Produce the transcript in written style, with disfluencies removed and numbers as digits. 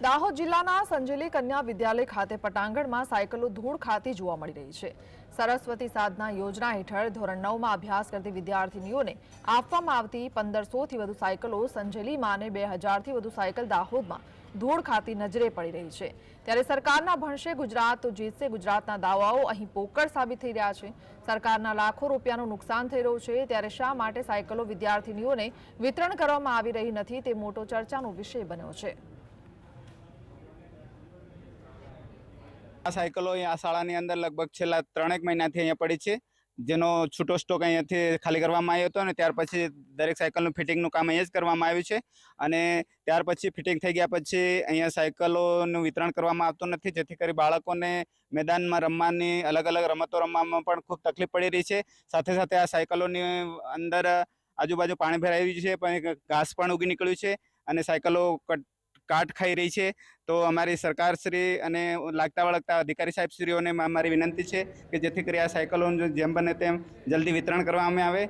દાહોદ જિલ્લાના સંજેલી કન્યા વિદ્યાલય ખાતે પટાંગણમાં સાયકલો ધૂળ ખાતી જોવા મળી રહી છે। સરસ્વતી સાધના યોજના હેઠળ ધોરણ 9માં અભ્યાસ કરતી વિદ્યાર્થીનીઓને આપવામાં આવતી 1500થી વધુ સાયકલો સંજેલીમાં અને 2000થી વધુ સાયકલ દાહોદમાં ધૂળ ખાતી નજરે પડી રહી છે। ત્યારે સરકારના ભણશે ગુજરાત તો જીતશે ગુજરાતના દાવાઓ અહીં પોકળ સાબિત થઈ રહ્યા છે। સરકારના લાખો રૂપિયાનું નુકસાન થઈ રહ્યું છે, ત્યારે શા માટે સાયકલો વિદ્યાર્થીનીઓને વિતરણ કરવામાં આવી રહી નથી તે મોટો ચર્ચાનો વિષય બન્યો છે। આ સાયકલો આ શાળાની અંદર લગભગ છેલ્લા 3 મહિનાથી અહીંયા પડી છે, જેનો છૂટો સ્ટોક અહીંયાથી ખાલી કરવામાં આવ્યો હતો અને ત્યાર પછી દરેક સાયકલનું ફિટિંગનું કામ અહીંયા જ કરવામાં આવ્યું છે અને ત્યાર પછી ફિટિંગ થઈ ગયા પછી અહીંયા સાયકલોનું વિતરણ કરવામાં આવતું નથી, જેથી કરી બાળકોને મેદાનમાં રમવાની અલગ અલગ રમતો રમવામાં પણ ખૂબ તકલીફ પડી રહી છે। સાથે સાથે આ સાયકલોની અંદર આજુબાજુ પાણી ભરાઈ રહ્યું છે, પણ ઘાસ પણ ઉગી નીકળ્યું છે અને સાયકલો કાટ ખાઈ રહી છે। તો અમારી સરકારશ્રી અને લાગતા વળગતા અધિકારી સાહેબશ્રીઓને અમારી વિનંતી છે કે જેથી કરી આ સાયકલોનું જેમ બને તેમ જલ્દી વિતરણ કરવામાં આવે।